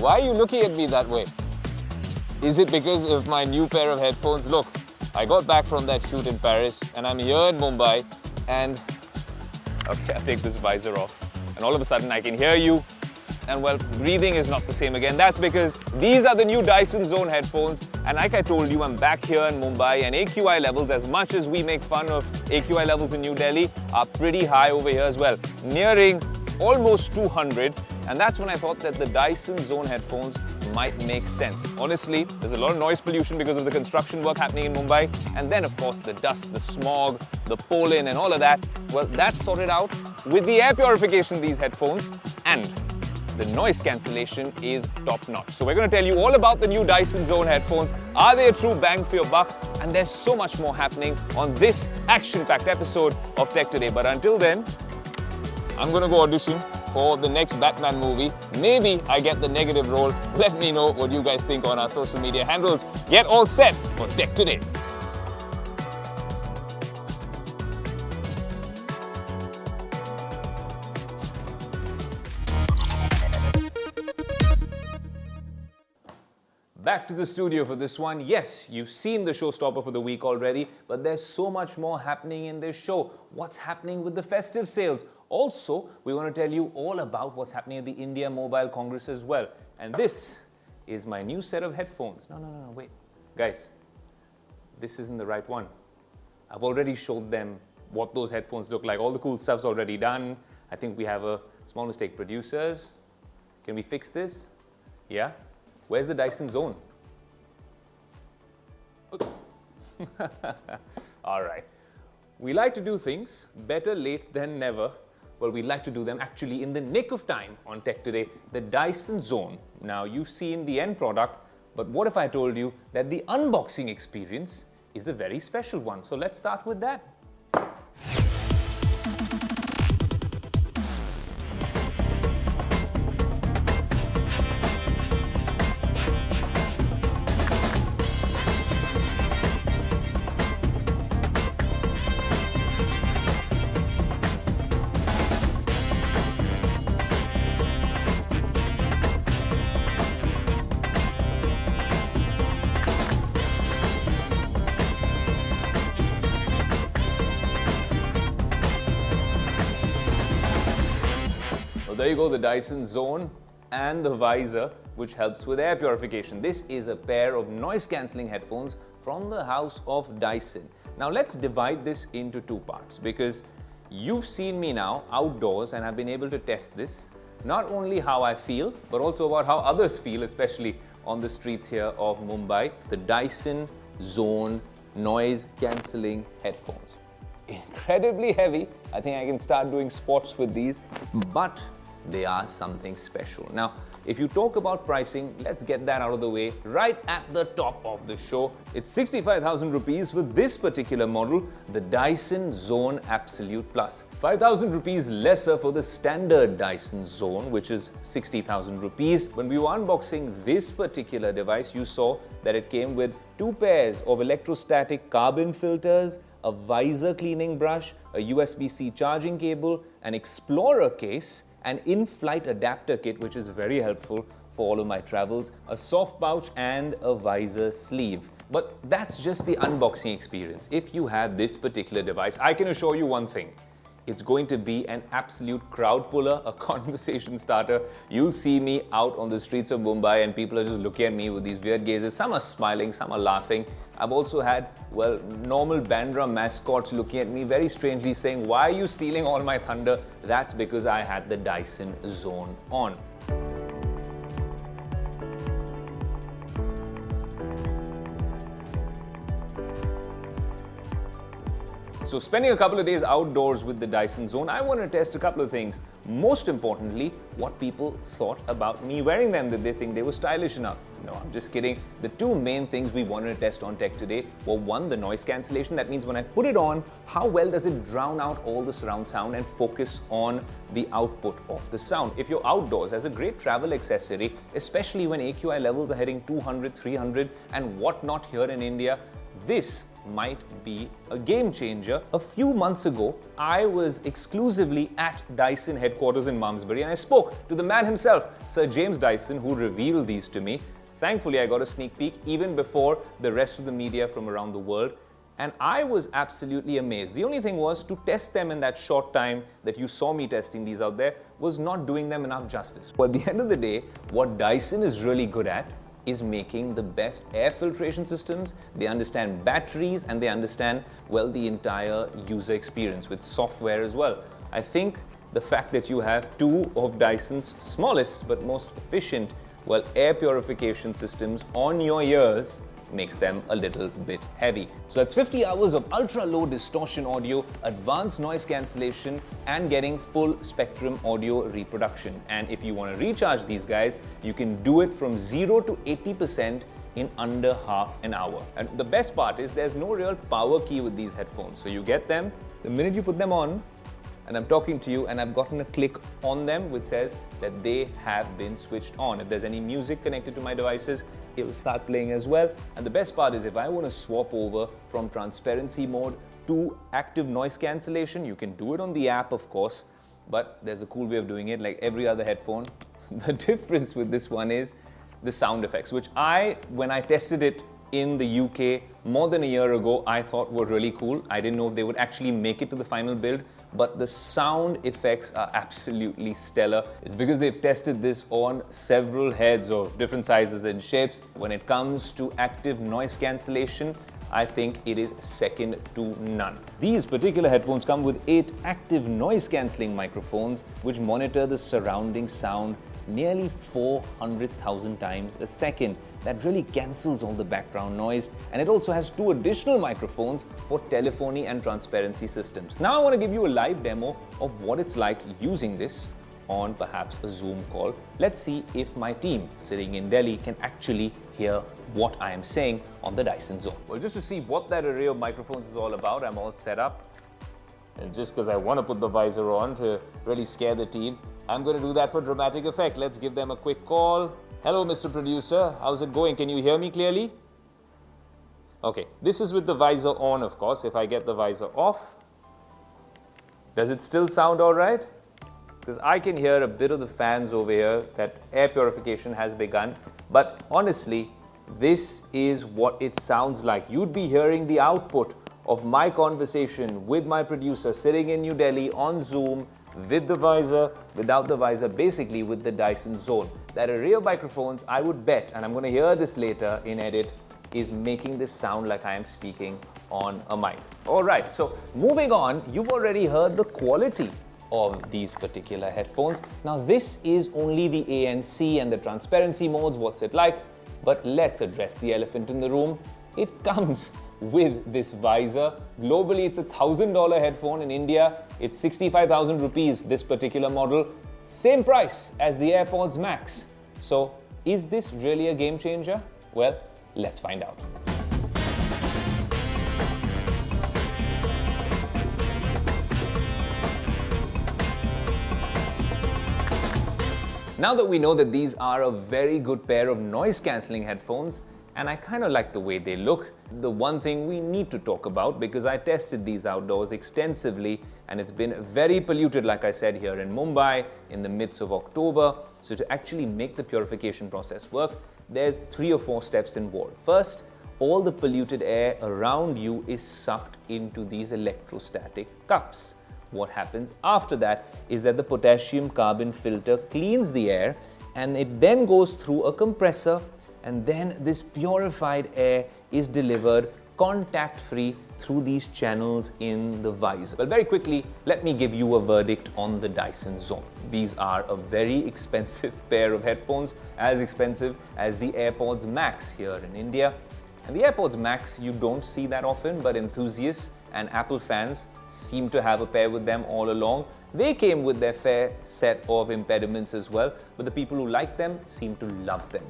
Why are you looking at me that way? Is it because of my new pair of headphones? Look, I got back from that shoot in Paris and I'm here in Mumbai and... Okay, I'll take this visor off. And all of a sudden I can hear you. And well, breathing is not the same again. That's because these are the new Dyson Zone headphones. And like I told you, I'm back here in Mumbai and AQI levels, as much as we make fun of AQI levels in New Delhi, are pretty high over here as well. Nearing almost 200. And that's when I thought that the Dyson Zone headphones might make sense. Honestly, there's a lot of noise pollution because of the construction work happening in Mumbai. And then of course the dust, the smog, the pollen and all of that. Well, that's sorted out with the air purification in these headphones. And the noise cancellation is top-notch. So we're going to tell you all about the new Dyson Zone headphones. Are they a true bang for your buck? And there's so much more happening on this action-packed episode of Tech Today. But until then, I'm going to go audition for the next Batman movie. Maybe I get the negative role. Let me know what you guys think on our social media handles. Get all set for Tech Today. Back to the studio for this one. Yes, you've seen the showstopper for the week already, but there's so much more happening in this show. What's happening with the festive sales? Also, we want to tell you all about what's happening at the India Mobile Congress as well. And this is my new set of headphones. No, wait. Guys, this isn't the right one. I've already showed them what those headphones look like. All the cool stuff's already done. I think we have a small mistake. Producers, can we fix this? Yeah? Where's the Dyson Zone? Okay. All right. We like to do things better late than never. Well, we like to do them actually in the nick of time on Tech Today, the Dyson Zone. Now, you've seen the end product, but what if I told you that the unboxing experience is a very special one? So let's start with that. There you go, the Dyson Zone and the visor, which helps with air purification. This is a pair of noise-cancelling headphones from the house of Dyson. Now let's divide this into two parts, because you've seen me now outdoors and I've been able to test this. Not only how I feel, but also about how others feel, especially on the streets here of Mumbai. The Dyson Zone noise-cancelling headphones. Incredibly heavy. I think I can start doing sports with these, but they are something special. Now, if you talk about pricing, let's get that out of the way right at the top of the show. It's 65,000 rupees for this particular model, the Dyson Zone Absolute Plus. 5,000 rupees lesser for the standard Dyson Zone, which is 60,000 rupees. When we were unboxing this particular device, you saw that it came with two pairs of electrostatic carbon filters, a visor cleaning brush, a USB-C charging cable, an Explorer case, an in-flight adapter kit, which is very helpful for all of my travels, a soft pouch and a visor sleeve. But that's just the unboxing experience. If you had this particular device, I can assure you one thing. It's going to be an absolute crowd puller, a conversation starter. You'll see me out on the streets of Mumbai and people are just looking at me with these weird gazes. Some are smiling, some are laughing. I've also had, well, normal Bandra mascots looking at me very strangely saying, "Why are you stealing all my thunder?" That's because I had the Dyson Zone on. So spending a couple of days outdoors with the Dyson Zone, I want to test a couple of things. Most importantly, what people thought about me wearing them. Did they think they were stylish enough? No, I'm just kidding. The two main things we wanted to test on Tech Today were, one, the noise cancellation. That means when I put it on, how well does it drown out all the surround sound and focus on the output of the sound? If you're outdoors, as a great travel accessory, especially when AQI levels are heading 200, 300 and whatnot here in India, this might be a game changer. A few months ago, I was exclusively at Dyson headquarters in Malmesbury and I spoke to the man himself, Sir James Dyson, who revealed these to me. Thankfully, I got a sneak peek even before the rest of the media from around the world. And I was absolutely amazed. The only thing was to test them in that short time that you saw me testing these out there was not doing them enough justice. But at the end of the day, what Dyson is really good at is making the best air filtration systems. They understand batteries and they understand, well, the entire user experience with software as well. I think the fact that you have two of Dyson's smallest but most efficient, well, air purification systems on your ears makes them a little bit heavy. So that's 50 hours of ultra-low distortion audio, advanced noise cancellation, and getting full spectrum audio reproduction. And if you want to recharge these guys, you can do it from 0 to 80% in under half an hour. And the best part is there's no real power key with these headphones. So you get them, the minute you put them on, and I'm talking to you and I've gotten a click on them which says that they have been switched on. If there's any music connected to my devices, it will start playing as well. And the best part is if I want to swap over from transparency mode to active noise cancellation, you can do it on the app, of course, but there's a cool way of doing it like every other headphone. The difference with this one is the sound effects, which when I tested it in the UK more than a year ago, I thought were really cool. I didn't know if they would actually make it to the final build, but the sound effects are absolutely stellar. It's because they've tested this on several heads of different sizes and shapes. When it comes to active noise cancellation, I think it is second to none. These particular headphones come with 8 active noise cancelling microphones which monitor the surrounding sound nearly 400,000 times a second. That really cancels all the background noise, and it also has 2 additional microphones for telephony and transparency systems. Now I want to give you a live demo of what it's like using this on perhaps a Zoom call. Let's see if my team sitting in Delhi can actually hear what I am saying on the Dyson Zone. Well, just to see what that array of microphones is all about, I'm all set up. And just because I want to put the visor on to really scare the team, I'm going to do that for dramatic effect. Let's give them a quick call. Hello, Mr. Producer. How's it going? Can you hear me clearly? Okay, this is with the visor on, of course. If I get the visor off, does it still sound all right? Because I can hear a bit of the fans over here that air purification has begun. But honestly, this is what it sounds like. You'd be hearing the output of my conversation with my producer sitting in New Delhi on Zoom, with the visor, without the visor, basically with the Dyson Zone. That array of microphones, I would bet, and I'm going to hear this later in edit, is making this sound like I am speaking on a mic. All right, so moving on, you've already heard the quality of these particular headphones. Now this is only the ANC and the transparency modes, what's it like? But let's address the elephant in the room. It comes with this visor. Globally, it's a $1,000 headphone. In India, it's 65,000 rupees, this particular model. Same price as the AirPods Max. So, is this really a game changer? Well, let's find out. Now that we know that these are a very good pair of noise-cancelling headphones, and I kind of like the way they look, the one thing we need to talk about, because I tested these outdoors extensively and it's been very polluted, like I said, here in Mumbai in the midst of October. So to actually make the purification process work, there's 3 or 4 steps involved. First, all the polluted air around you is sucked into these electrostatic cups. What happens after that is that the potassium carbon filter cleans the air and it then goes through a compressor, and then this purified air is delivered contact-free through these channels in the visor. Well, very quickly, let me give you a verdict on the Dyson Zone. These are a very expensive pair of headphones, as expensive as the AirPods Max here in India. And the AirPods Max, you don't see that often, but enthusiasts and Apple fans seem to have a pair with them all along. They came with their fair set of impediments as well, but the people who like them seem to love them.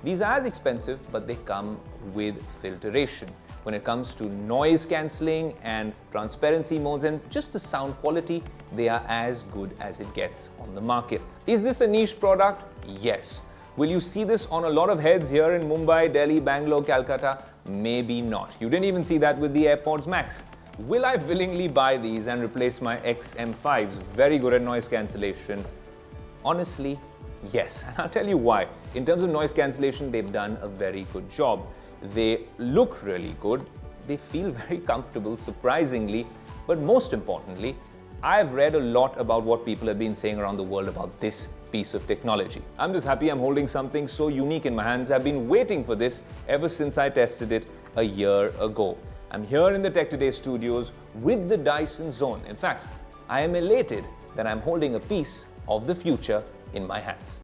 These are as expensive, but they come with filtration. When it comes to noise cancelling and transparency modes and just the sound quality, they are as good as it gets on the market. Is this a niche product? Yes. Will you see this on a lot of heads here in Mumbai, Delhi, Bangalore, Calcutta? Maybe not. You didn't even see that with the AirPods Max. Will I willingly buy these and replace my XM5s? Very good at noise cancellation. Honestly, yes. And I'll tell you why. In terms of noise cancellation, they've done a very good job. They look really good. They feel very comfortable, surprisingly. But most importantly, I've read a lot about what people have been saying around the world about this piece of technology. I'm just happy I'm holding something so unique in my hands. I've been waiting for this ever since I tested it a year ago. I'm here in the Tech Today studios with the Dyson Zone. In fact, I am elated that I'm holding a piece of the future in my hands.